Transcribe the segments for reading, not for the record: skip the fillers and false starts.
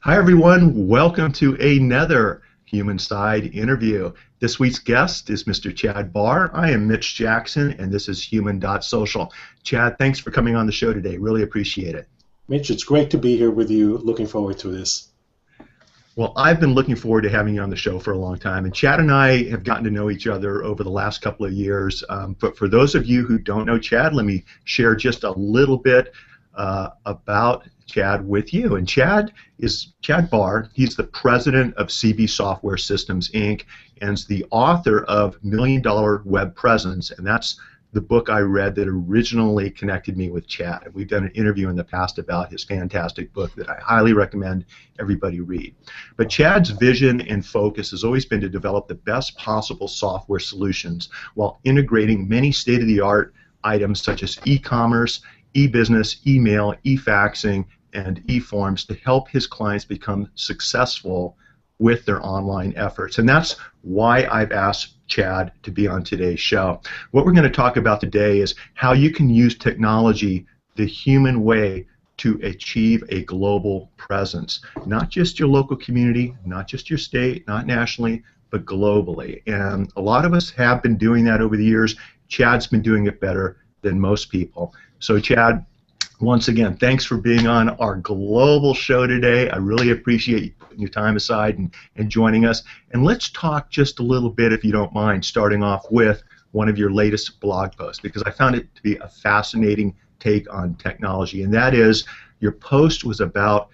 Hi everyone, welcome to another Human Side interview. This week's guest is Mr. Chad Barr. I am Mitch Jackson and this is Human.Social. Chad, thanks for coming on the show today. Really appreciate it. Mitch, it's great to be here with you. Looking forward to this. Well, I've been looking forward to having you on the show for a long time, and Chad and I have gotten to know each other over the last couple of years. But for those of you who don't know Chad, let me share just a little bit about Chad with you. And Chad Barr. He's the president of CB Software Systems, Inc., and is the author of $1 Million Web Presence, and that's the book I read that originally connected me with Chad. And we've done an interview in the past about his fantastic book that I highly recommend everybody read. But Chad's vision and focus has always been to develop the best possible software solutions while integrating many state-of-the-art items such as e-commerce, e-business, email, e-faxing, and e-forms to help his clients become successful with their online efforts. And that's why I've asked Chad to be on today's show. What we're going to talk about today is how you can use technology the human way to achieve a global presence. Not just your local community, not just your state, not nationally, but globally. And a lot of us have been doing that over the years. Chad's been doing it better than most people. So Chad, once again, thanks for being on our global show today. I really appreciate you putting your time aside and joining us. And let's talk just a little bit, if you don't mind, starting off with one of your latest blog posts, because I found it to be a fascinating take on technology. And that is, your post was about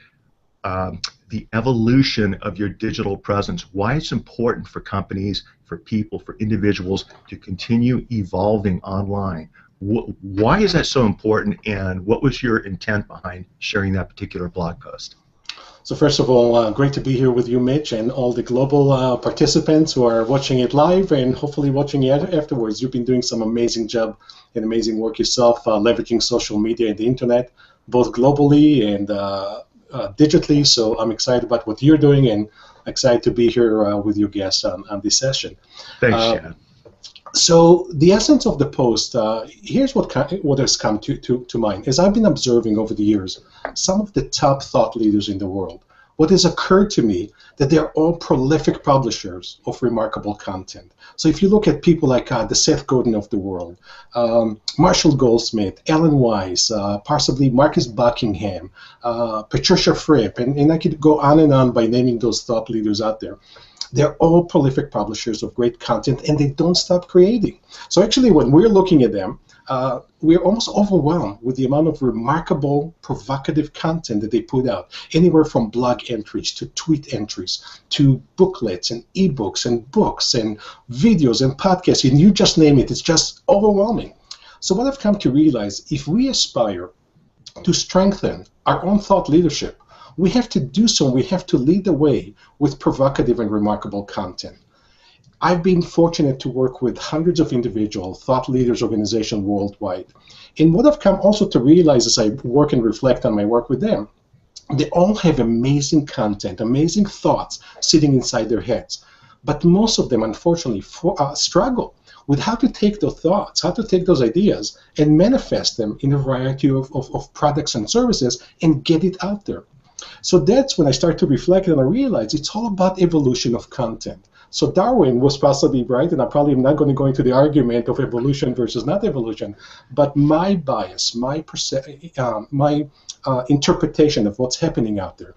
the evolution of your digital presence, why it's important for companies, for people, for individuals to continue evolving online. Why is that so important, and what was your intent behind sharing that particular blog post? So first of all, great to be here with you, Mitch, and all the global participants who are watching it live and hopefully watching it afterwards. You've been doing some amazing job and amazing work yourself, leveraging social media and the internet, both globally and digitally. So I'm excited about what you're doing and excited to be here with your guests on this session. Thanks, Chad. So the essence of the post, here's what has come to mind. As I've been observing over the years, some of the top thought leaders in the world, what has occurred to me that they're all prolific publishers of remarkable content. So if you look at people like the Seth Godin of the world, Marshall Goldsmith, Ellen Weiss, possibly Marcus Buckingham, Patricia Fripp, and I could go on and on by naming those thought leaders out there. They're all prolific publishers of great content, and they don't stop creating. So actually, when we're looking at them, we're almost overwhelmed with the amount of remarkable, provocative content that they put out, anywhere from blog entries to tweet entries to booklets and ebooks and books and videos and podcasts, and you just name it. It's just overwhelming. So what I've come to realize, if we aspire to strengthen our own thought leadership, we have to do so. We have to lead the way with provocative and remarkable content. I've been fortunate to work with hundreds of individual thought leaders organizations worldwide. And what I've come also to realize as I work and reflect on my work with them, they all have amazing content, amazing thoughts sitting inside their heads. But most of them, unfortunately, struggle with how to take those thoughts, how to take those ideas and manifest them in a variety of products and services and get it out there. So that's when I start to reflect and I realize it's all about evolution of content. So Darwin was possibly right, and I probably am not going to go into the argument of evolution versus not evolution, but my bias, my interpretation of what's happening out there,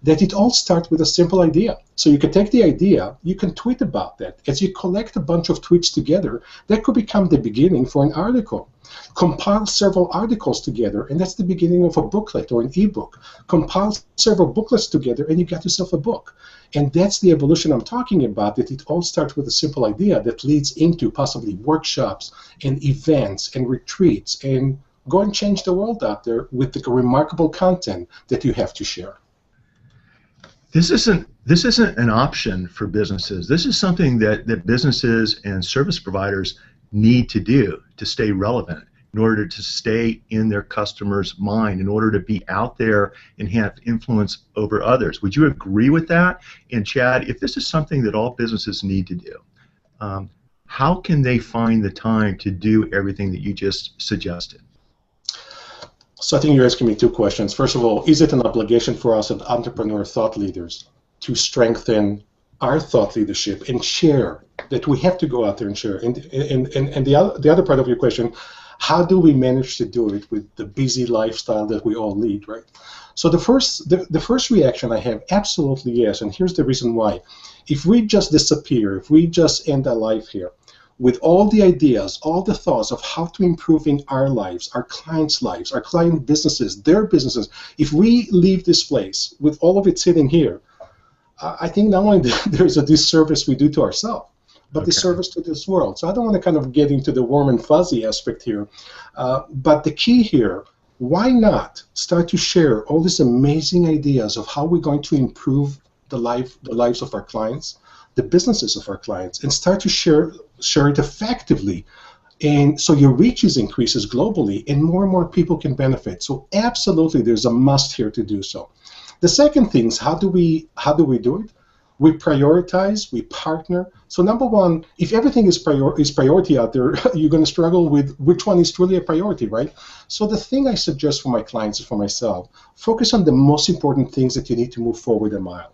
that it all starts with a simple idea. So you can take the idea, you can tweet about that. As you collect a bunch of tweets together, that could become the beginning for an article. Compile several articles together, and that's the beginning of a booklet or an ebook. Compile several booklets together, and you got yourself a book. And that's the evolution I'm talking about, that it all starts with a simple idea that leads into possibly workshops and events and retreats, and go and change the world out there with the remarkable content that you have to share. This isn't an option for businesses. This is something that businesses and service providers need to do to stay relevant, in order to stay in their customers' mind, in order to be out there and have influence over others. Would you agree with that? And Chad, if this is something that all businesses need to do, how can they find the time to do everything that you just suggested? So I think you're asking me two questions. First of all, is it an obligation for us as entrepreneur thought leaders to strengthen our thought leadership and share, that we have to go out there and share? And the other part of your question, how do we manage to do it with the busy lifestyle that we all lead, right? So the first reaction I have, absolutely yes, and here's the reason why. If we just disappear, if we just end our life here, with all the ideas, all the thoughts of how to improving our lives, our clients' lives, our client businesses, their businesses, if we leave this place with all of it sitting here, I think not only there's a disservice we do to ourselves, but disservice to this world. So I don't want to kind of get into the warm and fuzzy aspect here, but the key here, why not start to share all these amazing ideas of how we're going to improve the lives of our clients, the businesses of our clients, and start to share it effectively, and so your reach increases globally, and more people can benefit. So absolutely, there's a must here to do so. The second thing is, how do we do it? We prioritize, we partner. So number one, if everything is priority out there, you're going to struggle with which one is truly a priority, right? So the thing I suggest for my clients and for myself, focus on the most important things that you need to move forward a mile,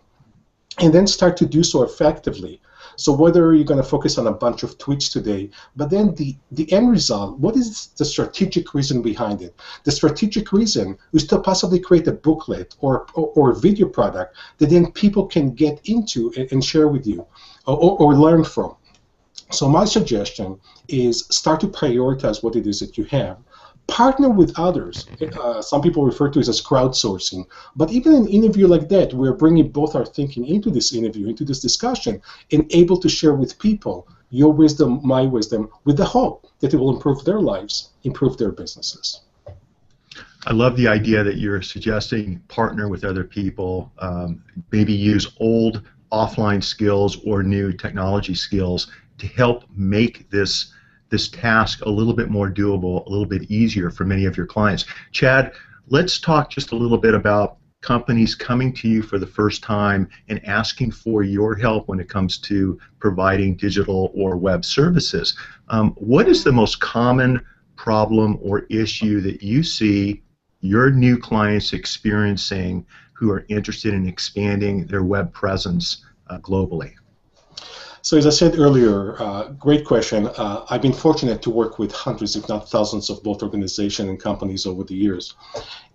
and then start to do so effectively. So whether you're going to focus on a bunch of tweets today, but then the end result, what is the strategic reason behind it? The strategic reason is to possibly create a booklet or a video product that then people can get into and share with you or learn from. So my suggestion is start to prioritize what it is that you have. Partner with others. Some people refer to it as crowdsourcing. But even in an interview like that, we're bringing both our thinking into this interview, into this discussion, and able to share with people your wisdom, my wisdom, with the hope that it will improve their lives, improve their businesses. I love the idea that you're suggesting partner with other people, maybe use old offline skills or new technology skills to help make this task a little bit more doable, a little bit easier for many of your clients. Chad, let's talk just a little bit about companies coming to you for the first time and asking for your help when it comes to providing digital or web services. What is the most common problem or issue that you see your new clients experiencing who are interested in expanding their web presence globally? So as I said earlier, great question. I've been fortunate to work with hundreds, if not thousands, of both organizations and companies over the years.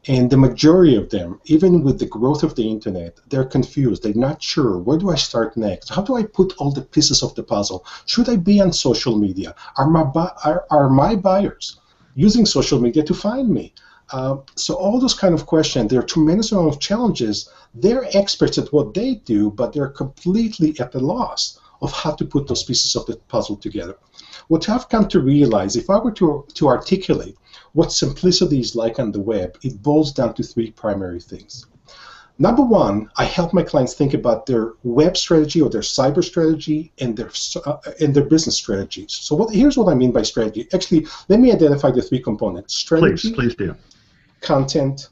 And the majority of them, even with the growth of the internet, they're confused. They're not sure. Where do I start next? How do I put all the pieces of the puzzle? Should I be on social media? Are my buyers using social media to find me? So all those kind of questions, there are tremendous amount of challenges. They're experts at what they do, but they're completely at a loss of how to put those pieces of the puzzle together. What I've come to realize, if I were to articulate what simplicity is like on the web, it boils down to three primary things. Number one, I help my clients think about their web strategy or their cyber strategy and their business strategies. So here's what I mean by strategy. Actually, let me identify the three components: strategy, please do. Content,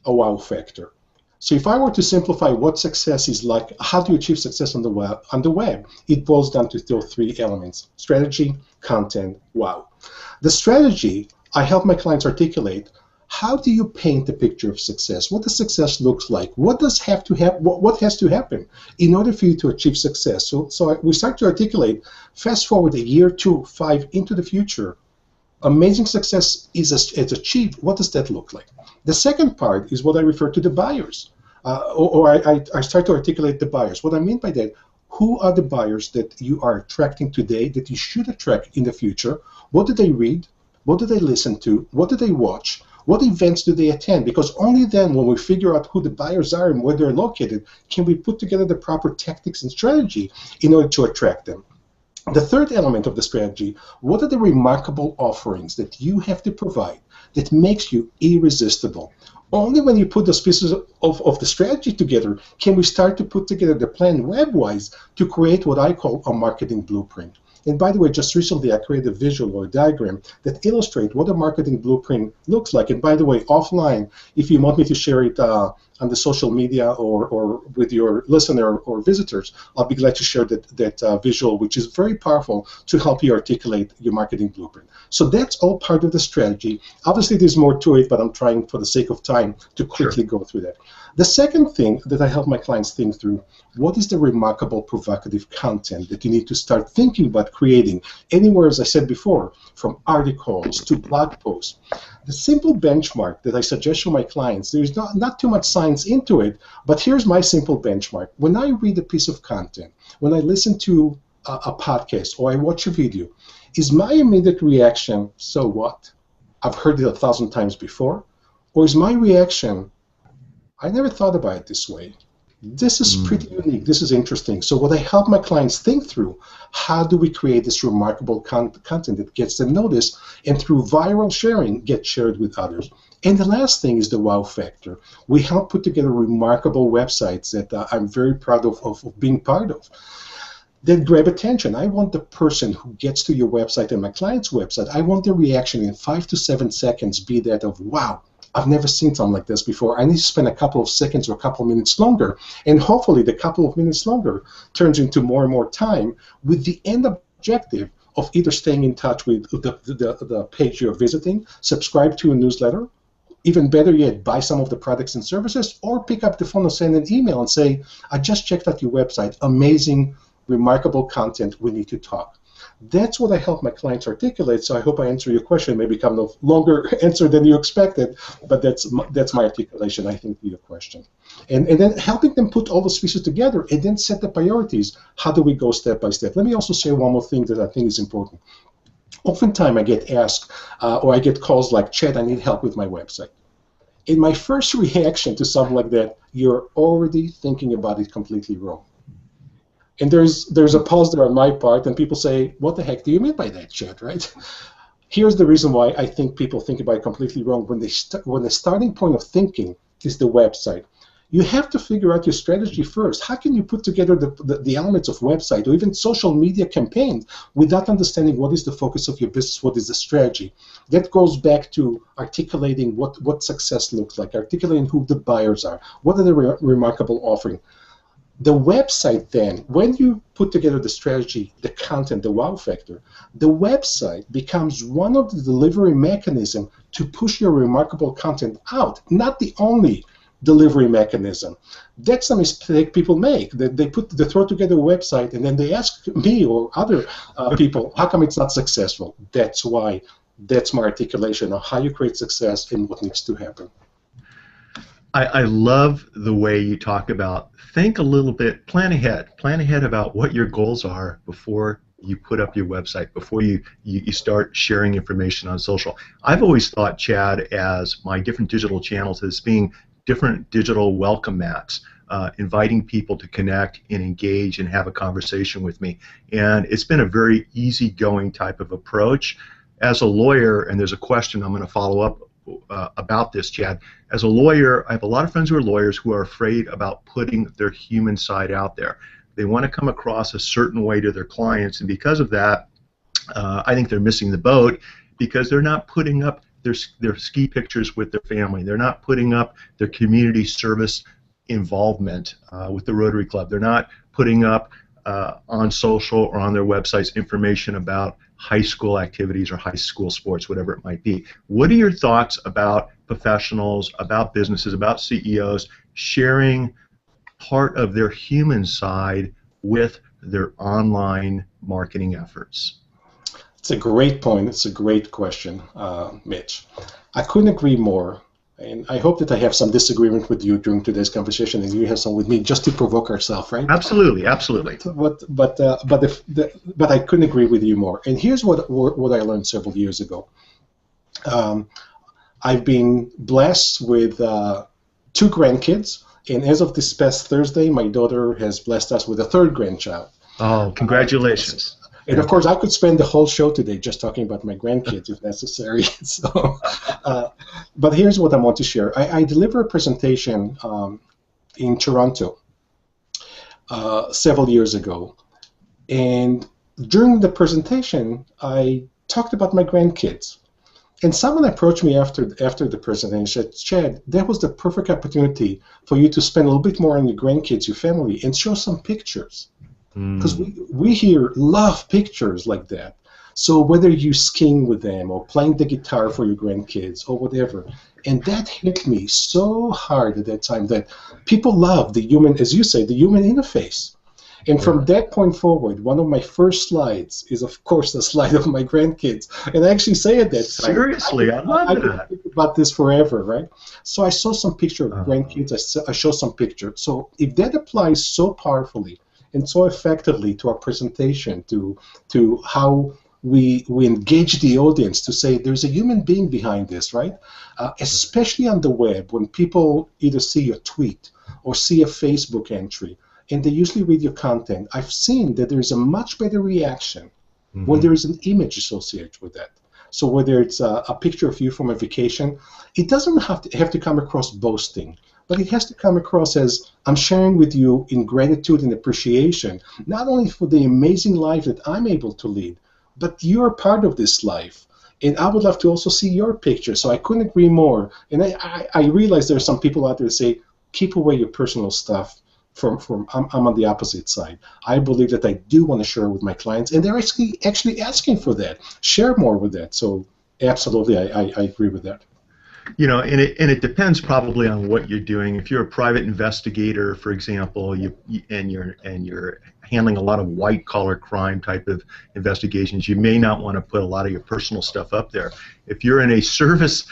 a wow factor. So if I were to simplify what success is like, how do you achieve success on the web, it boils down to those three elements: strategy, content, wow. The strategy, I help my clients articulate, how do you paint the picture of success? What does success look like? What has to happen in order for you to achieve success? So we start to articulate, fast forward a year, 2, 5 into the future, amazing success is achieved. What does that look like? The second part is what I refer to the buyers, I start to articulate the buyers. What I mean by that, who are the buyers that you are attracting today that you should attract in the future? What do they read? What do they listen to? What do they watch? What events do they attend? Because only then, when we figure out who the buyers are and where they're located, can we put together the proper tactics and strategy in order to attract them. The third element of the strategy, what are the remarkable offerings that you have to provide that makes you irresistible? Only when you put those pieces of the strategy together can we start to put together the plan web-wise to create what I call a marketing blueprint. And by the way, just recently I created a visual or a diagram that illustrates what a marketing blueprint looks like. And by the way, offline, if you want me to share it on the social media or with your listener or visitors, I'll be glad to share that visual, which is very powerful to help you articulate your marketing blueprint. So that's all part of the strategy. Obviously, there's more to it, but I'm trying, for the sake of time, to quickly go through that. The second thing that I help my clients think through, what is the remarkable, provocative content that you need to start thinking about creating anywhere, as I said before, from articles to blog posts. The simple benchmark that I suggest to my clients, there's not too much science into it, but here's my simple benchmark. When I read a piece of content, when I listen to a podcast or I watch a video, is my immediate reaction, so what? I've heard it 1,000 times before? Or is my reaction, I never thought about it this way? This is pretty unique. This is interesting. So what I help my clients think through, how do we create this remarkable content that gets them noticed and through viral sharing get shared with others? And the last thing is the wow factor. We help put together remarkable websites that I'm very proud of being part of. That grab attention. I want the person who gets to your website and my client's website, I want their reaction in 5 to 7 seconds be that of, wow, I've never seen something like this before. I need to spend a couple of seconds or a couple of minutes longer. And hopefully the couple of minutes longer turns into more and more time with the end objective of either staying in touch with the page you're visiting, subscribe to a newsletter, even better yet, buy some of the products and services, or pick up the phone and send an email and say, I just checked out your website. Amazing, remarkable content. We need to talk. That's what I help my clients articulate, so I hope I answer your question. Maybe kind of longer answer than you expected, but that's my articulation, I think, to your question. And then helping them put all those pieces together and then set the priorities. How do we go step by step? Let me also say one more thing that I think is important. Oftentimes I get asked or I get calls like, Chad, I need help with my website. In my first reaction to something like that, you're already thinking about it completely wrong. And there's a pause there on my part, and people say, what the heck do you mean by that, Chad, right? Here's the reason why I think people think about it completely wrong. When the starting point of thinking is the website, you have to figure out your strategy first. How can you put together the elements of website or even social media campaigns without understanding what is the focus of your business, what is the strategy? That goes back to articulating what success looks like, articulating who the buyers are, what are the remarkable offering. The website then, when you put together the strategy, the content, the wow factor, the website becomes one of the delivery mechanisms to push your remarkable content out, not the only delivery mechanism. That's a mistake people make. They throw together a website and then they ask me or other people, how come it's not successful? That's why. That's my articulation of how you create success and what needs to happen. I love the way you talk about think a little bit, plan ahead about what your goals are before you put up your website, before you start sharing information on social. I've always thought, Chad, as my different digital channels as being different digital welcome mats, inviting people to connect and engage and have a conversation with me. And it's been a very easygoing type of approach. As a lawyer, and there's a question I'm going to follow up about this, Chad. As a lawyer, I have a lot of friends who are lawyers who are afraid about putting their human side out there. They want to come across a certain way to their clients, and because of that, I think they're missing the boat because they're not putting up their ski pictures with their family. They're not putting up their community service involvement with the Rotary Club. They're not putting up on social or on their websites information about high school activities or high school sports, whatever it might be. What are your thoughts about professionals, about businesses, about CEOs sharing part of their human side with their online marketing efforts? It's a great point. It's a great question, Mitch. I couldn't agree more. And I hope that I have some disagreement with you during today's conversation, and you have some with me, just to provoke ourselves, right? Absolutely, absolutely. But I couldn't agree with you more. And here's what I learned several years ago. I've been blessed with 2 grandkids, and as of this past Thursday, my daughter has blessed us with a 3rd grandchild. Oh, congratulations. And of course, I could spend the whole show today just talking about my grandkids if necessary. So, but here's what I want to share. I delivered a presentation in Toronto several years ago. And during the presentation, I talked about my grandkids. And someone approached me after the presentation and said, Chad, that was the perfect opportunity for you to spend a little bit more on your grandkids, your family, and show some pictures. Because we here love pictures like that. So whether you skiing with them or playing the guitar for your grandkids or whatever, and that hit me so hard at that time that people love the human, as you say, the human interface. And from that point forward, one of my first slides is, of course, the slide of my grandkids. And I actually say at that time, seriously, I love I that. could think about this forever, right? So I saw some picture of grandkids. I show some picture. So if that applies so powerfully and so effectively to our presentation, to how we engage the audience to say there's a human being behind this, right? Especially on the web, when people either see your tweet or see a Facebook entry, and they usually read your content, I've seen that there is a much better reaction when there is an image associated with that. So whether it's a picture of you from a vacation, it doesn't have to come across boasting, but it has to come across as I'm sharing with you in gratitude and appreciation, not only for the amazing life that I'm able to lead, but you're part of this life. And I would love to also see your picture, so I couldn't agree more. And I realize there are some people out there that say, keep away your personal stuff. I'm on the opposite side. I believe that I do want to share with my clients, and they're actually asking for that. Share more with that. So absolutely, I agree with that. You know, and it depends probably on what you're doing. If you're a private investigator, for example, you're handling a lot of white collar crime type of investigations, you may not want to put a lot of your personal stuff up there. If you're in a service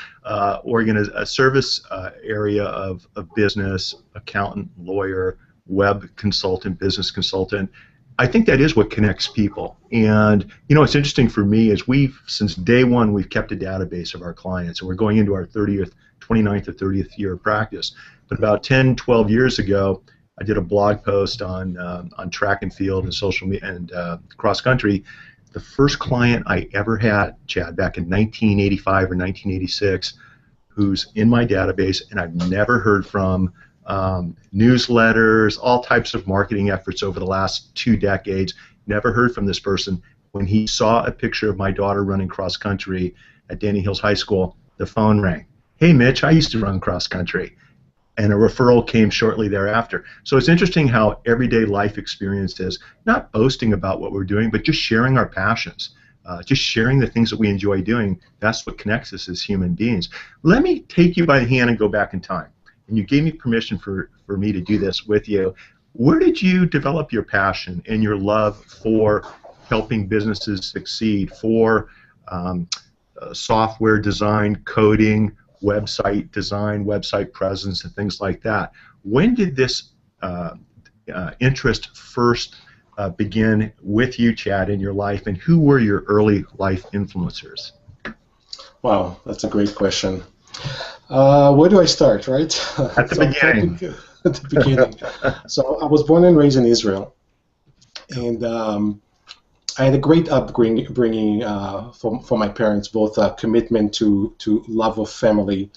area of business, accountant, lawyer, web consultant, business consultant, I think that is what connects people. And you know, what's interesting for me is since day one, we've kept a database of our clients, and we're going into our 29th or 30th year of practice. But about 10, 12 years ago, I did a blog post on track and field and social media and cross country. The first client I ever had, Chad, back in 1985 or 1986, who's in my database, and I've never heard from. Newsletters, all types of marketing efforts over the last 2 decades. Never heard from this person. When he saw a picture of my daughter running cross country at Danny Hills High School, the phone rang. Hey, Mitch, I used to run cross country. And a referral came shortly thereafter. So it's interesting how everyday life experiences, not boasting about what we're doing, but just sharing our passions. Just sharing the things that we enjoy doing. That's what connects us as human beings. Let me take you by the hand and go back in time. And you gave me permission for me to do this with you. Where did you develop your passion and your love for helping businesses succeed, for software design, coding, website design, website presence, and things like that? When did this interest first begin with you, Chad, in your life, and who were your early life influencers? Wow, that's a great question. Where do I start, right? At the beginning. At the beginning. So I was born and raised in Israel, and I had a great upbringing for my parents, both commitment to love of family,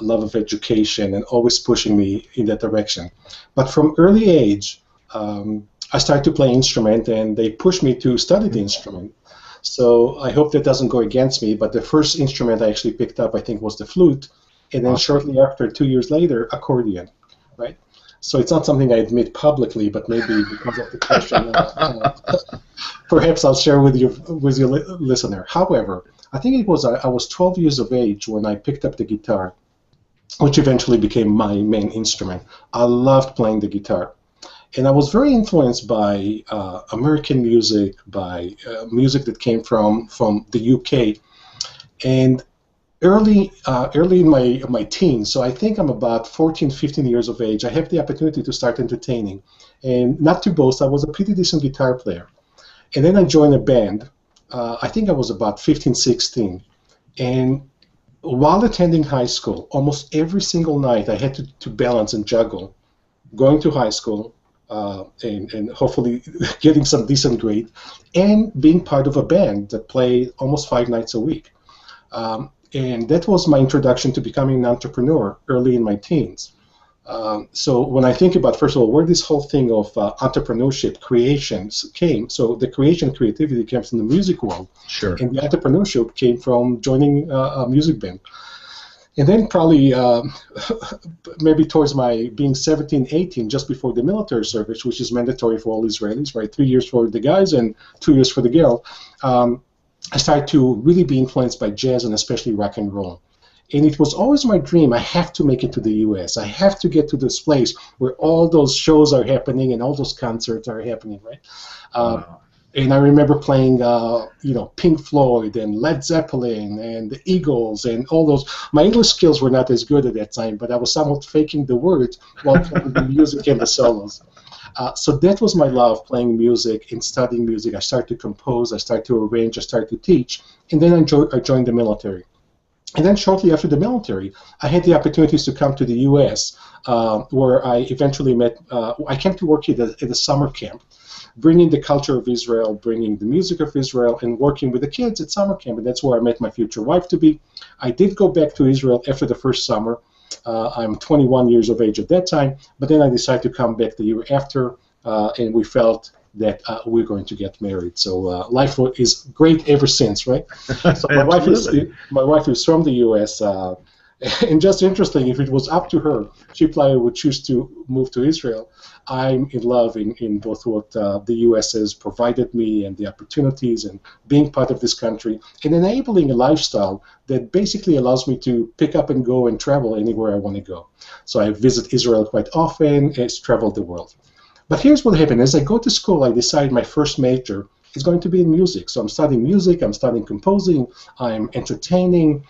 love of education, and always pushing me in that direction. But from early age, I started to play instrument, and they pushed me to study the instrument. So I hope that doesn't go against me, but the first instrument I actually picked up, I think, was the flute, and then shortly after, 2 years later, accordion, right? So it's not something I admit publicly, but maybe because of the question, perhaps I'll share with your listener. However, I think it was I was 12 years of age when I picked up the guitar, which eventually became my main instrument. I loved playing the guitar. And I was very influenced by American music, by music that came from the UK. And early in my teens, so I think I'm about 14, 15 years of age, I have the opportunity to start entertaining. And not to boast, I was a pretty decent guitar player. And then I joined a band. I think I was about 15, 16. And while attending high school, almost every single night I had to balance and juggle going to high school, and hopefully getting some decent grade, and being part of a band that played almost 5 nights a week. And that was my introduction to becoming an entrepreneur early in my teens. So when I think about, first of all, where this whole thing of entrepreneurship, creations came, so the creativity came from the music world, Sure. and the entrepreneurship came from joining a music band. And then probably maybe towards my being 17, 18, just before the military service, which is mandatory for all Israelis, right? 3 years for the guys and 2 years for the girl, I started to really be influenced by jazz and especially rock and roll. And it was always my dream, I have to make it to the U.S. I have to get to this place where all those shows are happening and all those concerts are happening, right? Wow. And I remember playing, Pink Floyd and Led Zeppelin and the Eagles and all those. My English skills were not as good at that time, but I was somewhat faking the words while playing the music and the solos. So that was my love, playing music and studying music. I started to compose, I started to arrange, I started to teach, and then I joined the military. And then shortly after the military, I had the opportunities to come to the U.S., where I eventually met, I came to work at a summer camp, bringing the culture of Israel, bringing the music of Israel, and working with the kids at summer camp. And that's where I met my future wife-to-be. I did go back to Israel after the first summer. I'm 21 years of age at that time, but then I decided to come back the year after, and we felt that we're going to get married. So life is great ever since, right? So my wife is from the U.S., and just interesting, if it was up to her, she probably would choose to move to Israel. I'm in love in both what the U.S. has provided me and the opportunities and being part of this country and enabling a lifestyle that basically allows me to pick up and go and travel anywhere I want to go. So I visit Israel quite often, and traveled the world. But here's what happened. As I go to school, I decide my first major is going to be in music. So I'm studying music, I'm studying composing, I'm entertaining,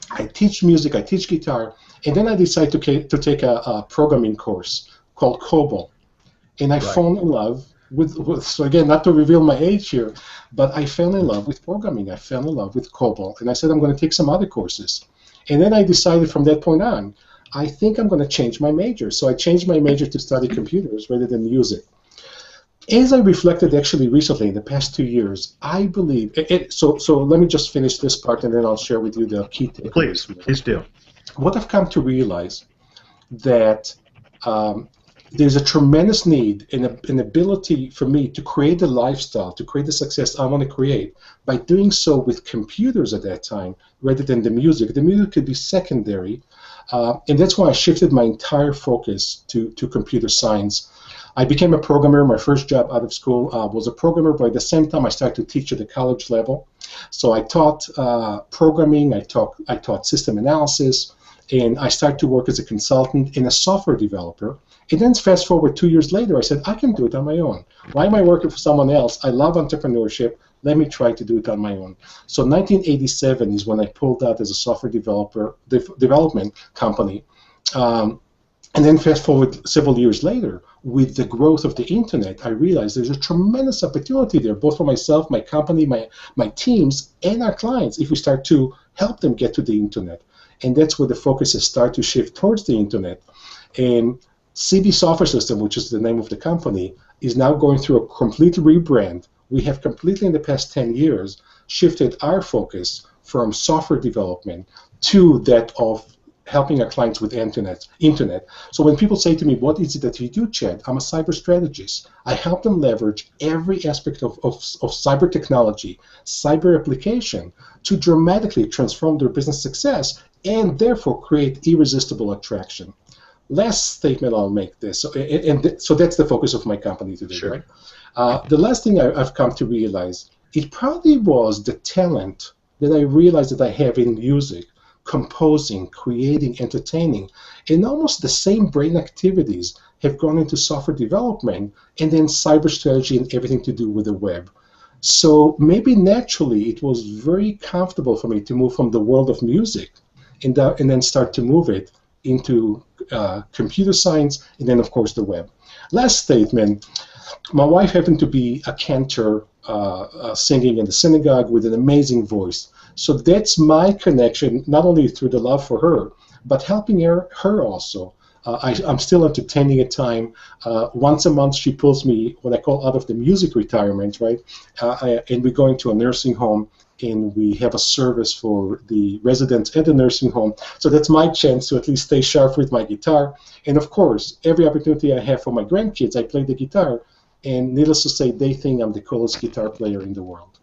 I teach music, I teach guitar, and then I decide to take a programming course called COBOL. And I fell in love with, so again, not to reveal my age here, but I fell in love with programming. I fell in love with COBOL. And I said, I'm going to take some other courses. And then I decided from that point on, I think I'm going to change my major. So I changed my major to study computers rather than music. As I reflected actually recently in the past 2 years, I believe, so let me just finish this part and then I'll share with you the key takeaways. Please do. What I've come to realize that there's a tremendous need and an ability for me to create the lifestyle, to create the success I want to create by doing so with computers at that time rather than the music. The music could be secondary, and that's why I shifted my entire focus to computer science. I became a programmer. My first job out of school was a programmer, but at the same time I started to teach at the college level. So I taught programming, I taught system analysis, and I started to work as a consultant and a software developer. And then fast forward 2 years later, I said, I can do it on my own. Why am I working for someone else? I love entrepreneurship. Let me try to do it on my own. So 1987 is when I pulled out as a software development company. And then fast forward several years later, with the growth of the internet, I realized there's a tremendous opportunity there, both for myself, my company, my teams, and our clients, if we start to help them get to the internet. And that's where the focus has started to shift towards the internet. And CB Software System, which is the name of the company, is now going through a complete rebrand. We have completely in the past 10 years shifted our focus from software development to that of helping our clients with internet. So when people say to me, what is it that you do, Chad? I'm a cyber strategist. I help them leverage every aspect of cyber technology, cyber application, to dramatically transform their business success and therefore create irresistible attraction. Last statement I'll make this, so that's the focus of my company today, Sure. right? The last thing I've come to realize, it probably was the talent that I realized that I have in music, composing, creating, entertaining, and almost the same brain activities have gone into software development and then cyber strategy and everything to do with the web. So maybe naturally it was very comfortable for me to move from the world of music and then start to move it into computer science and then of course the web. Last statement, my wife happened to be a cantor singing in the synagogue with an amazing voice. So that's my connection, not only through the love for her, but helping her also. I'm still entertaining at time. Once a month, she pulls me what I call out of the music retirement, right? And we go into a nursing home, and we have a service for the residents at the nursing home. So that's my chance to at least stay sharp with my guitar. And of course, every opportunity I have for my grandkids, I play the guitar. And needless to say, they think I'm the coolest guitar player in the world.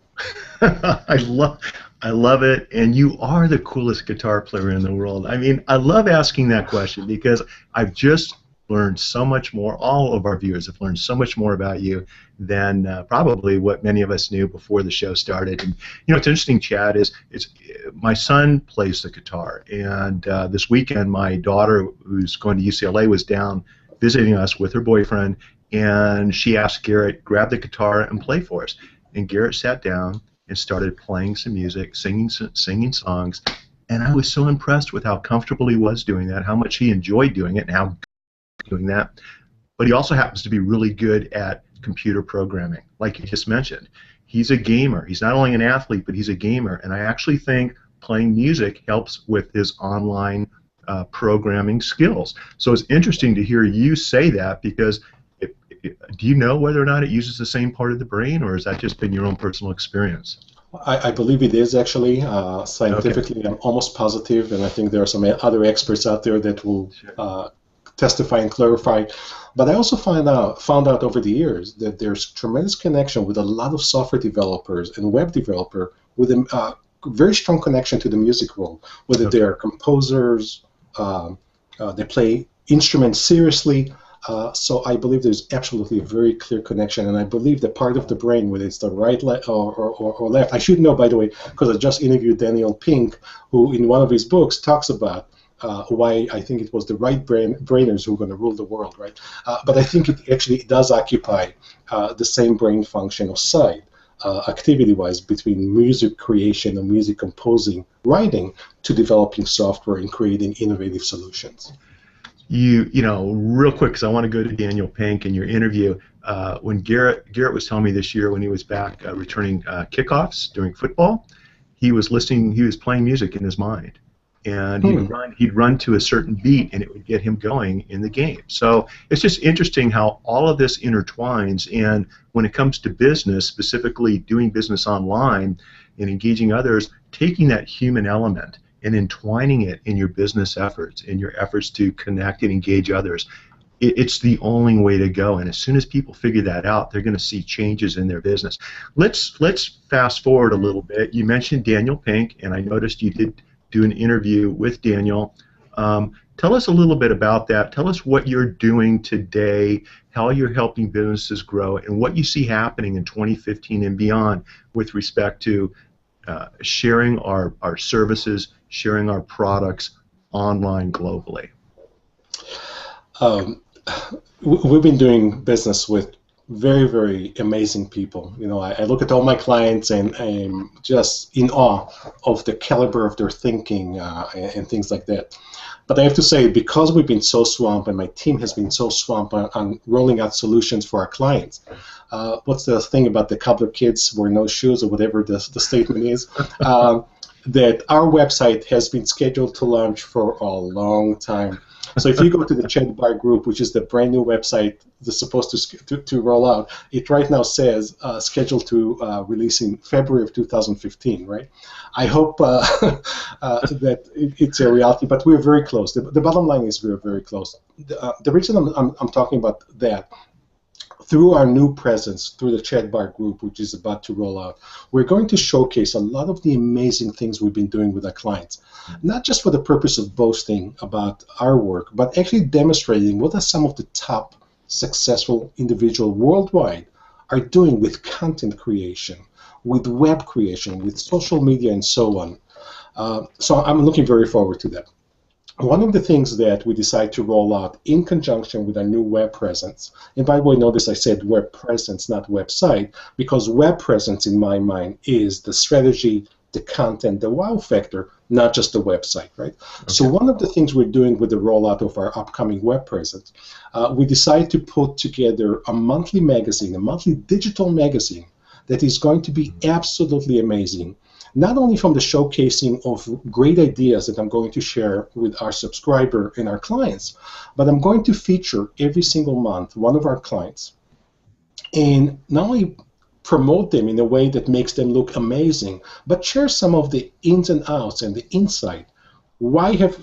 I love it, and you are the coolest guitar player in the world. I mean, I love asking that question because I've just learned so much more. All of our viewers have learned so much more about you than probably what many of us knew before the show started. And what's interesting, Chad, is my son plays the guitar, and this weekend my daughter, who's going to UCLA, was down visiting us with her boyfriend, and she asked Garrett, grab the guitar and play for us. And Garrett sat down and started playing some music, singing songs, and I was so impressed with how comfortable he was doing that, how much he enjoyed doing it, and how good doing that. But he also happens to be really good at computer programming, like you just mentioned. He's a gamer. He's not only an athlete, but he's a gamer, and I actually think playing music helps with his online programming skills. So it's interesting to hear you say that, because do you know whether or not it uses the same part of the brain, or has that just been your own personal experience? I believe it is actually scientifically. Okay. I'm almost positive, and I think there are some other experts out there that will testify and clarify. But I also found out over the years that there's tremendous connection with a lot of software developers and web developer with a very strong connection to the music world, whether they're composers, they play instruments seriously. So I believe there's absolutely a very clear connection, and I believe that part of the brain, whether it's the right or left, I should know, by the way, because I just interviewed Daniel Pink, who in one of his books talks about why I think it was the right brainers who were going to rule the world, right? But I think it actually does occupy the same brain function or side, activity-wise, between music creation and music composing, writing, to developing software and creating innovative solutions. You know, real quick, because I want to go to Daniel Pink in your interview. When Garrett was telling me this year when he was back returning kickoffs during football, he was playing music in his mind, and he'd run to a certain beat, and it would get him going in the game. So it's just interesting how all of this intertwines, and when it comes to business, specifically doing business online and engaging others, taking that human element and entwining it in your business efforts, in your efforts to connect and engage others. It's the only way to go, and as soon as people figure that out, they're going to see changes in their business. Let's fast forward a little bit. You mentioned Daniel Pink, and I noticed you did do an interview with Daniel. Tell us a little bit about that. Tell us what you're doing today, how you're helping businesses grow, and what you see happening in 2015 and beyond with respect to sharing our services, sharing our products online globally. We've been doing business with very, very amazing people. You know, I look at all my clients and I'm just in awe of the caliber of their thinking and things like that. But I have to say, because we've been so swamped and my team has been so swamped on rolling out solutions for our clients, what's the thing about the cobbler kids wear no shoes, or whatever the statement is, that our website has been scheduled to launch for a long time. So if you go to the Chad Barr group, which is the brand new website that's supposed to roll out, it right now says scheduled to release in February of 2015, right? I hope that it's a reality, but we're very close. The bottom line is we're very close. The reason I'm talking about that, through our new presence, through the Chad Barr group, which is about to roll out, we're going to showcase a lot of the amazing things we've been doing with our clients, not just for the purpose of boasting about our work, but actually demonstrating what are some of the top successful individuals worldwide are doing with content creation, with web creation, with social media, and so on. So I'm looking very forward to that. One of the things that we decided to roll out in conjunction with our new web presence, and by the way, notice I said web presence, not website, because web presence in my mind is the strategy, the content, the wow factor, not just the website, right? Okay. So one of the things we're doing with the rollout of our upcoming web presence, we decided to put together a monthly magazine, a monthly digital magazine that is going to be absolutely amazing. Not only from the showcasing of great ideas that I'm going to share with our subscriber and our clients, but I'm going to feature every single month one of our clients, and not only promote them in a way that makes them look amazing, but share some of the ins and outs and the insight. Why have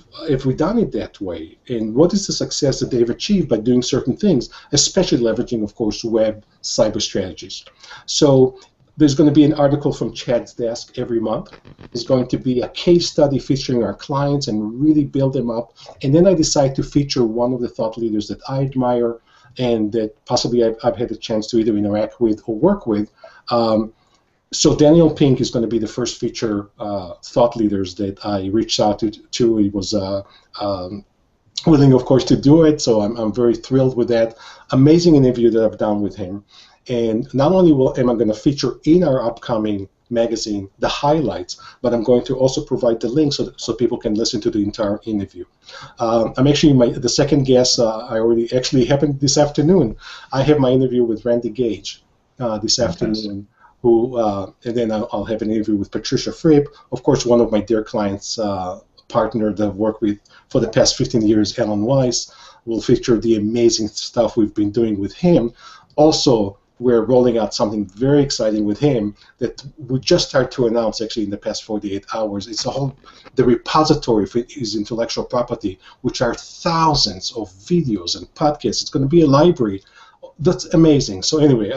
we done it that way? And what is the success that they've achieved by doing certain things, especially leveraging, of course, web cyber strategies? So there's going to be an article from Chad's desk every month. There's going to be a case study featuring our clients and really build them up. And then I decide to feature one of the thought leaders that I admire and that possibly I've had a chance to either interact with or work with. So Daniel Pink is going to be the first feature thought leaders that I reached out to. He was willing, of course, to do it, so I'm very thrilled with that. Amazing interview that I've done with him. And not only am I going to feature in our upcoming magazine the highlights, but I'm going to also provide the link so people can listen to the entire interview. I'm actually the second guest. I already actually happened this afternoon. I have my interview with Randy Gage this afternoon. And then I'll have an interview with Patricia Fripp, of course, one of my dear clients, partner that I've worked with for the past 15 years, Alan Weiss. Will feature the amazing stuff we've been doing with him. Also, we're rolling out something very exciting with him that we just started to announce actually in the past 48 hours. It's the repository for his intellectual property, which are thousands of videos and podcasts. It's going to be a library. That's amazing. So anyway,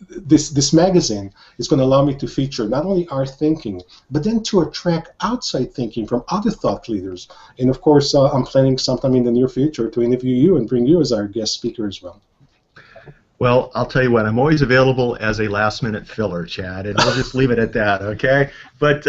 this magazine is going to allow me to feature not only our thinking, but then to attract outside thinking from other thought leaders. And of course, I'm planning sometime in the near future to interview you and bring you as our guest speaker as well. Well, I'll tell you what, I'm always available as a last-minute filler, Chad, and we'll just leave it at that, okay? But,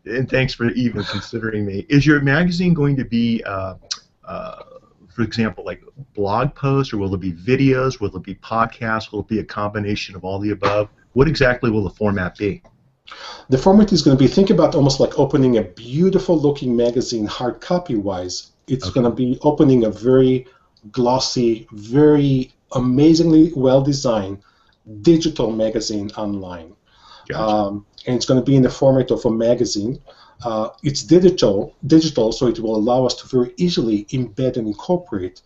and thanks for even considering me. Is your magazine going to be, for example, like blog posts, or will it be videos? Will it be podcasts? Will it be a combination of all the above? What exactly will the format be? The format is going to be, think about almost like opening a beautiful-looking magazine hard copy-wise. It's going to be opening a very glossy, very amazingly well-designed digital magazine online. Gotcha. And it's going to be in the format of a magazine. It's digital, so it will allow us to very easily embed and incorporate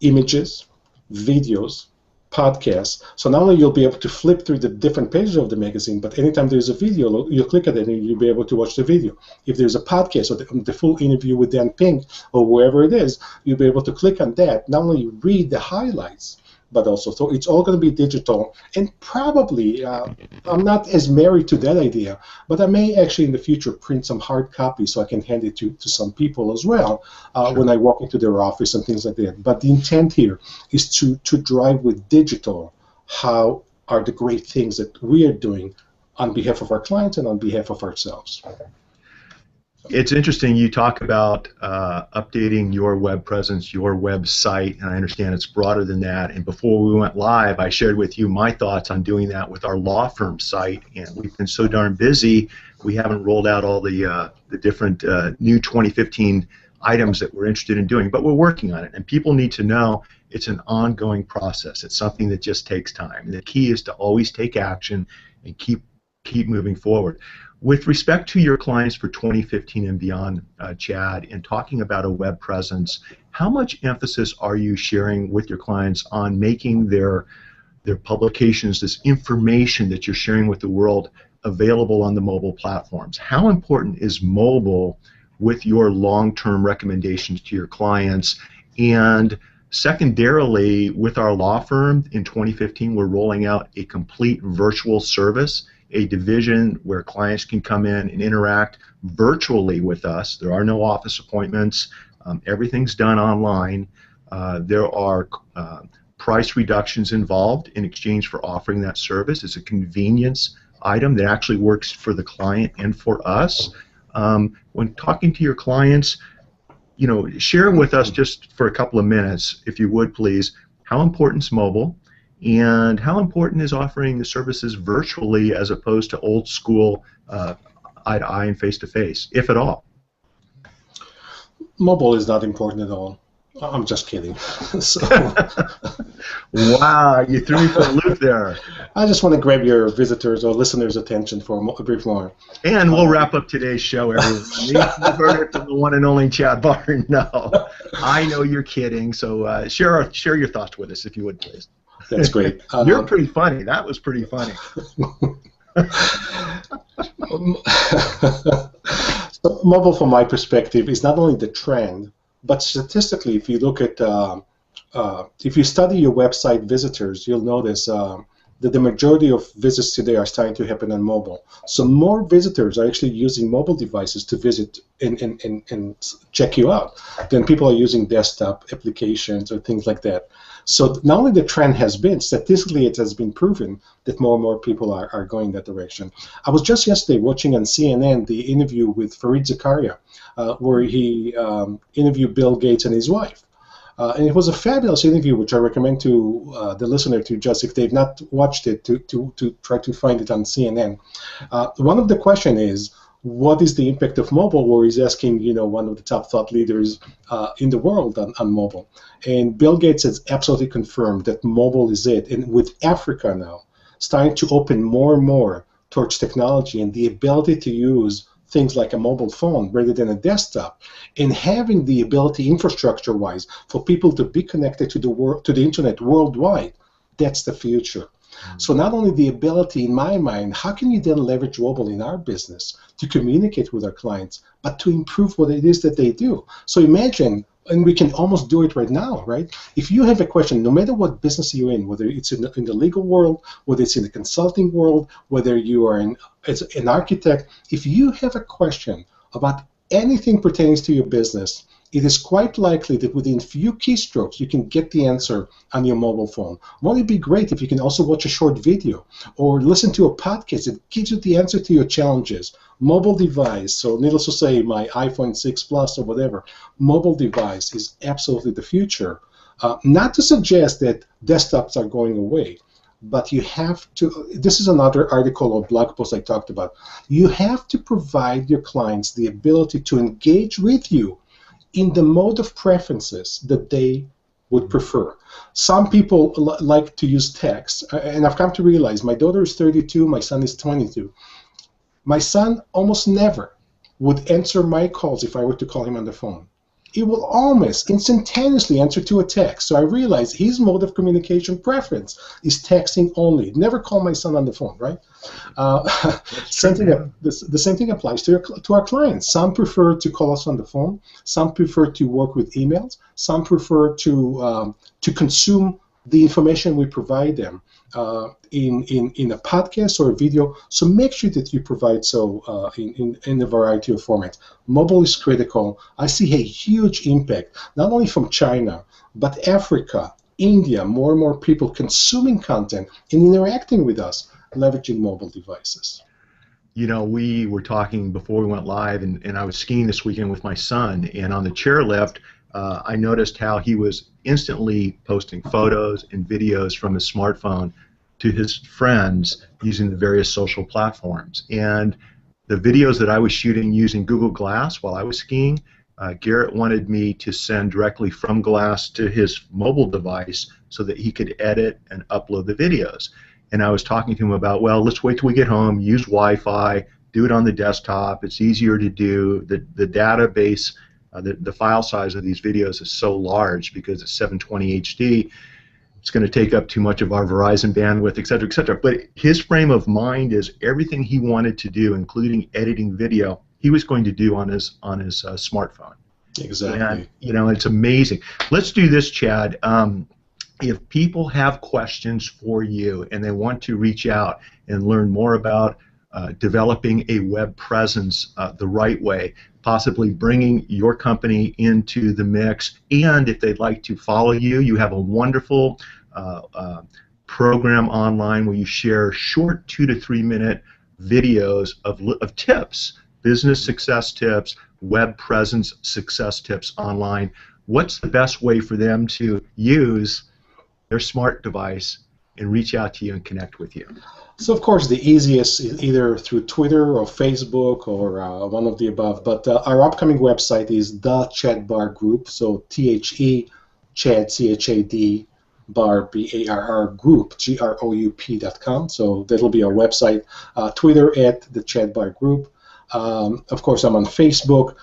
images, videos, podcasts. So not only you'll be able to flip through the different pages of the magazine, but anytime there's a video, you'll click at it and you'll be able to watch the video. If there's a podcast or the full interview with Dan Pink or whoever it is, you'll be able to click on that, not only read the highlights, but also, so it's all going to be digital, and probably, I'm not as married to that idea, but I may actually in the future print some hard copies so I can hand it to some people as well when I walk into their office and things like that. But the intent here is to drive with digital how are the great things that we are doing on behalf of our clients and on behalf of ourselves. It's interesting you talk about updating your web presence, your website, and I understand it's broader than that. And before we went live, I shared with you my thoughts on doing that with our law firm site, and we've been so darn busy, we haven't rolled out all the different new 2015 items that we're interested in doing, but we're working on it. And people need to know it's an ongoing process. It's something that just takes time. And the key is to always take action and keep moving forward. With respect to your clients for 2015 and beyond, Chad, in talking about a web presence, how much emphasis are you sharing with your clients on making their publications, this information that you're sharing with the world, available on the mobile platforms? How important is mobile with your long-term recommendations to your clients? And secondarily, with our law firm in 2015, we're rolling out a complete virtual service, a division where clients can come in and interact virtually with us. There are no office appointments. Everything's done online. There are price reductions involved in exchange for offering that service. It's a convenience item that actually works for the client and for us. When talking to your clients, you know, share with us just for a couple of minutes, if you would please, how important is mobile? And how important is offering the services virtually as opposed to old school eye-to-eye and face-to-face, if at all? Mobile is not important at all. I'm just kidding. Wow, you threw me for a loop there. I just want to grab your visitors or listeners' attention for a brief moment. And we'll wrap up today's show, everyone. You've heard it from the one and only Chad Barr. No, I know you're kidding, so share your thoughts with us, if you would, please. That's great. You're pretty funny. That was pretty funny. So mobile, from my perspective, is not only the trend, but statistically, if you look at, if you study your website visitors, you'll notice that the majority of visits today are starting to happen on mobile. So more visitors are actually using mobile devices to visit and check you out than people are using desktop applications or things like that. So not only the trend has been, statistically it has been proven that more and more people are going that direction. I was just yesterday watching on CNN the interview with Fareed Zakaria, where he interviewed Bill Gates and his wife. And it was a fabulous interview, which I recommend to the listener to just, if they've not watched it, to try to find it on CNN. One of the questions is, what is the impact of mobile? Where he's asking, one of the top thought leaders in the world on mobile. And Bill Gates has absolutely confirmed that mobile is it. And with Africa now starting to open more and more towards technology and the ability to use things like a mobile phone rather than a desktop, and having the ability infrastructure-wise for people to be connected to the internet worldwide, that's the future. So not only the ability, in my mind, how can you then leverage mobile in our business to communicate with our clients, but to improve what it is that they do? So imagine, and we can almost do it right now, right? If you have a question, no matter what business you're in, whether it's in the legal world, whether it's in the consulting world, whether you are as an architect, if you have a question about anything pertaining to your business, it is quite likely that within few keystrokes you can get the answer on your mobile phone. Won't it be great if you can also watch a short video or listen to a podcast that gives you the answer to your challenges? Mobile device, so needless to say, my iPhone 6 Plus or whatever, mobile device is absolutely the future. Not to suggest that desktops are going away, but you have to, this is another article or blog post I talked about, you have to provide your clients the ability to engage with you in the mode of preferences that they would prefer. Some people like to use text, and I've come to realize my daughter is 32, my son is 22. My son almost never would answer my calls if I were to call him on the phone. He will almost instantaneously answer to a text. So I realize his mode of communication preference is texting only. Never call my son on the phone, right? The same thing applies to our clients. Some prefer to call us on the phone. Some prefer to work with emails. Some prefer to consume the information we provide them in a podcast or a video. So make sure that you provide so in a variety of formats. Mobile is critical. I see a huge impact, not only from China, but Africa, India, more and more people consuming content and interacting with us, leveraging mobile devices. We were talking before we went live, and I was skiing this weekend with my son, and on the chairlift, I noticed how he was instantly posting photos and videos from his smartphone to his friends using the various social platforms. And the videos that I was shooting using Google Glass while I was skiing, Garrett wanted me to send directly from Glass to his mobile device so that he could edit and upload the videos. And I was talking to him about, well, let's wait till we get home, use Wi-Fi, do it on the desktop. It's easier to do. The database, the file size of these videos is so large because it's 720 HD. It's going to take up too much of our Verizon bandwidth, et cetera, et cetera. But his frame of mind is everything he wanted to do, including editing video, he was going to do on his smartphone. Exactly. And it's amazing. Let's do this, Chad. If people have questions for you and they want to reach out and learn more about developing a web presence the right way, possibly bringing your company into the mix, and if they'd like to follow you, you have a wonderful program online where you share short 2 to 3 minute videos of tips, business success tips, web presence success tips online. What's the best way for them to use their smart device and reach out to you and connect with you? So, of course, the easiest is either through Twitter or Facebook or one of the above. But our upcoming website is the Chad Barr Group. So THE Chad, CHAD, Barr, BARR Group, GROUP.com. So that'll be our website. Twitter at the Chad Barr Group. Of course, I'm on Facebook.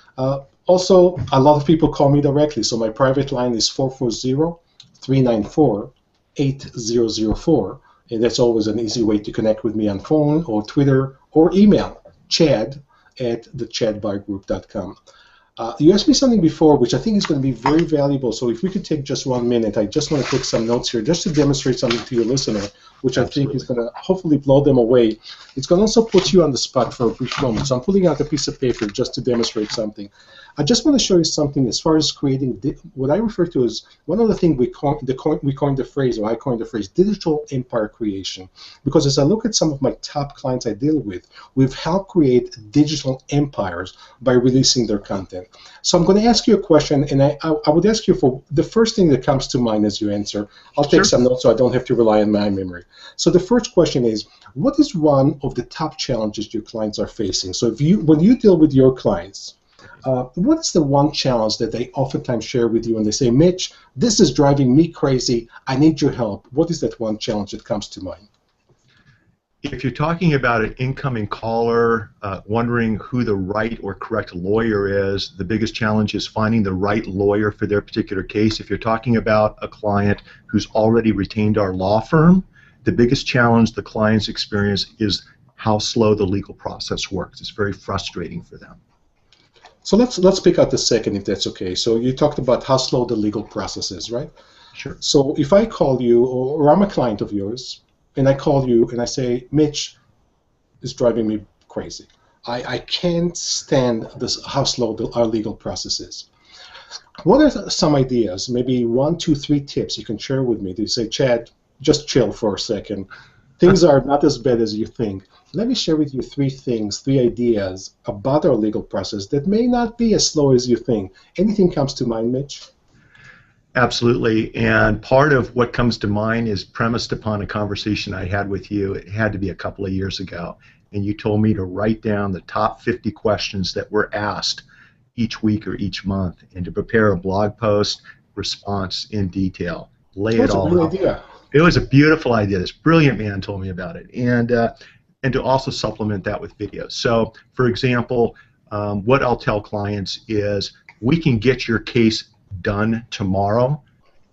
Also, a lot of people call me directly. So my private line is 440-394-8255. 8004. And that's always an easy way to connect with me on phone or Twitter or email, chad@thechadbargroup.com. You asked me something before, which I think is going to be very valuable. So if we could take just 1 minute, I just want to take some notes here just to demonstrate something to your listener, which I think is going to hopefully blow them away. It's going to also put you on the spot for a brief moment. So I'm pulling out a piece of paper just to demonstrate something. I just want to show you something as far as creating what I refer to as one of the things we coined the phrase, or I coined the phrase, digital empire creation. Because as I look at some of my top clients I deal with, we've helped create digital empires by releasing their content. So I'm going to ask you a question, and I would ask you for the first thing that comes to mind as you answer. I'll take some notes so I don't have to rely on my memory. So the first question is, what is one of the top challenges your clients are facing? So when you deal with your clients, what is the one challenge that they oftentimes share with you and they say, Mitch, this is driving me crazy, I need your help? What is that one challenge that comes to mind? If you're talking about an incoming caller wondering who the right or correct lawyer is, the biggest challenge is finding the right lawyer for their particular case. If you're talking about a client who's already retained our law firm, the biggest challenge the clients experience is how slow the legal process works. It's very frustrating for them. So let's pick out the second, if that's okay. So you talked about how slow the legal process is, right? Sure. So if I call you, or I'm a client of yours, and I call you and I say, Mitch is driving me crazy. I can't stand how slow our legal process is. What are some ideas, maybe 1, 2, 3 tips you can share with me to say, Chad, just chill for a second. Things are not as bad as you think. Let me share with you 3 things, 3 ideas about our legal process that may not be as slow as you think. Anything comes to mind, Mitch? Absolutely, and part of what comes to mind is premised upon a conversation I had with you. It had to be a couple of years ago, and you told me to write down the top 50 questions that were asked each week or each month, and to prepare a blog post response in detail. Lay it all out. That's a great idea. It was a beautiful idea. This brilliant man told me about it, and to also supplement that with videos. So, for example, what I'll tell clients is, we can get your case done tomorrow,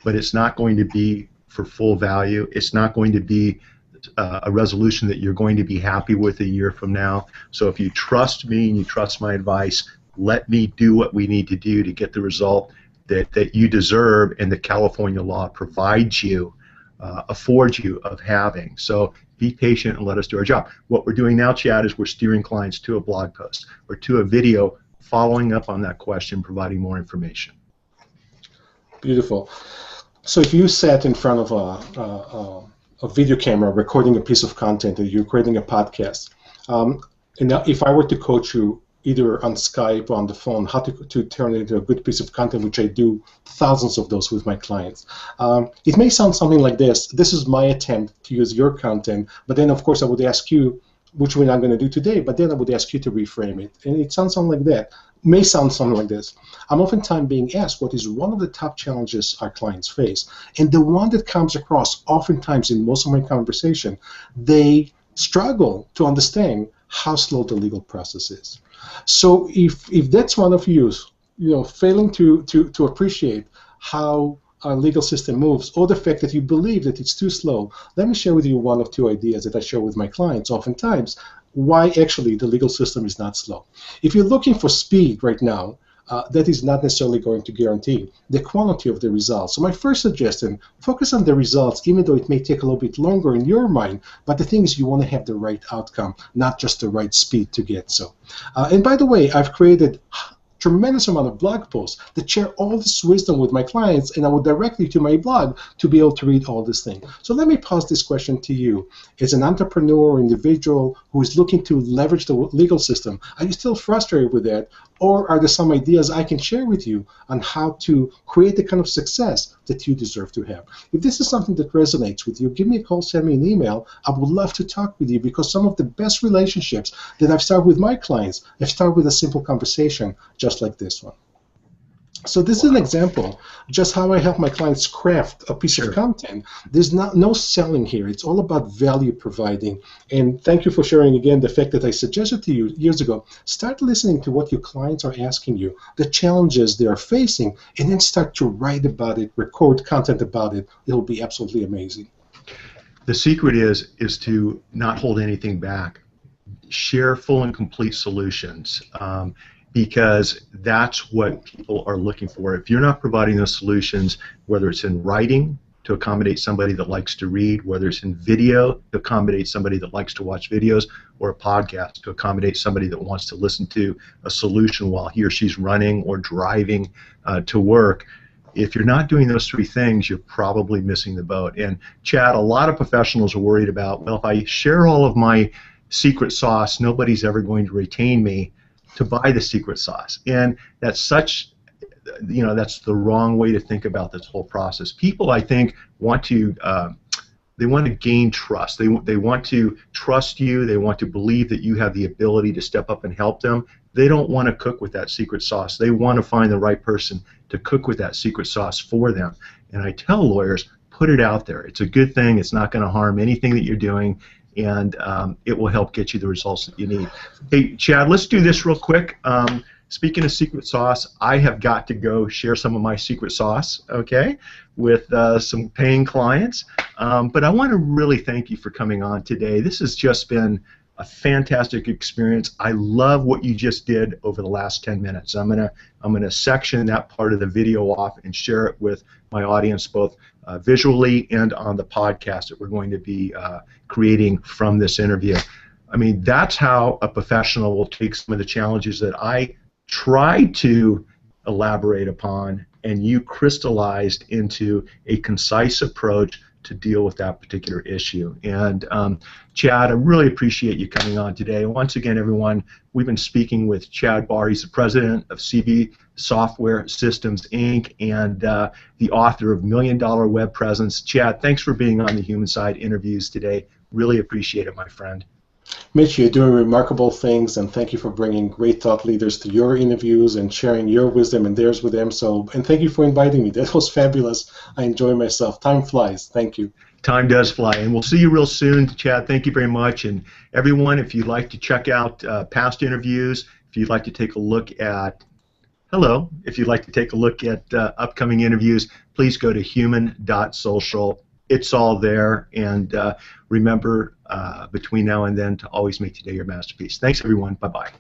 but it's not going to be for full value. It's not going to be a resolution that you're going to be happy with a year from now. So if you trust me and you trust my advice, let me do what we need to do to get the result that you deserve and that California law provides you, affords you of having. So be patient and let us do our job. What we're doing now, Chad, is we're steering clients to a blog post or to a video following up on that question, providing more information. Beautiful. So if you sat in front of a video camera recording a piece of content, or you're creating a podcast, and if I were to coach you either on Skype or on the phone how to turn it into a good piece of content, which I do thousands of those with my clients, it may sound something like this. This is my attempt to use your content, but then of course I would ask you, which we're not going to do today, but then I would ask you to reframe it. And it sounds something like that. May sound something like this. I'm oftentimes being asked what is one of the top challenges our clients face. And the one that comes across oftentimes in most of my conversation, they struggle to understand how slow the legal process is. So if that's one of you, failing to appreciate how our legal system moves, or the fact that you believe that it's too slow, let me share with you 1 of 2 ideas that I share with my clients oftentimes, why actually the legal system is not slow. If you're looking for speed right now, that is not necessarily going to guarantee the quality of the results. So my first suggestion, focus on the results, even though it may take a little bit longer in your mind, but the thing is you want to have the right outcome, not just the right speed to get so. And by the way, I've created tremendous amount of blog posts that share all this wisdom with my clients, and I would direct you to my blog to be able to read all this thing. So let me pose this question to you. As an entrepreneur or individual who is looking to leverage the legal system, are you still frustrated with that? Or are there some ideas I can share with you on how to create the kind of success that you deserve to have? If this is something that resonates with you, give me a call, send me an email. I would love to talk with you, because some of the best relationships that I've started with my clients have started with a simple conversation just like this one. So this is an example just how I help my clients craft a piece of content. There's no selling here. It's all about value providing. And thank you for sharing again the fact that I suggested to you years ago, start listening to what your clients are asking you, the challenges they are facing, and then start to write about it, record content about it. It'll be absolutely amazing. The secret is to not hold anything back. Share full and complete solutions. Because that's what people are looking for. If you're not providing those solutions, whether it's in writing to accommodate somebody that likes to read, whether it's in video to accommodate somebody that likes to watch videos, or a podcast to accommodate somebody that wants to listen to a solution while he or she's running or driving to work, if you're not doing those three things, you're probably missing the boat. And Chad, a lot of professionals are worried about, well, if I share all of my secret sauce, nobody's ever going to retain me to buy the secret sauce. And that's such, that's the wrong way to think about this whole process. People, I think, want to gain trust. They want to trust you. They want to believe that you have the ability to step up and help them. They don't want to cook with that secret sauce. They want to find the right person to cook with that secret sauce for them. And I tell lawyers, put it out there. It's a good thing. It's not going to harm anything that you're doing, and it will help get you the results that you need. Hey, Chad, let's do this real quick. Speaking of secret sauce, I have got to go share some of my secret sauce, okay, with some paying clients. But I want to really thank you for coming on today. This has just been a fantastic experience. I love what you just did over the last 10 minutes. I'm gonna section that part of the video off and share it with my audience, both visually and on the podcast that we're going to be creating from this interview. I mean, that's how a professional will take some of the challenges that I tried to elaborate upon, and you crystallized into a concise approach to deal with that particular issue. And Chad, I really appreciate you coming on today. Once again, everyone, we've been speaking with Chad Barr. He's the president of CV Software Systems, Inc., and the author of $1 Million Web Presence. Chad, thanks for being on the Human Side interviews today. Really appreciate it, my friend. Mitch, you're doing remarkable things, and thank you for bringing great thought leaders to your interviews and sharing your wisdom and theirs with them. And thank you for inviting me. That was fabulous. I enjoy myself. Time flies. Thank you. Time does fly, and we'll see you real soon. Chad, thank you very much. And everyone, if you'd like to check out past interviews, if you'd like to take a look at upcoming interviews, please go to human.social. It's all there, and remember, between now and then, to always make today your masterpiece. Thanks, everyone. Bye-bye.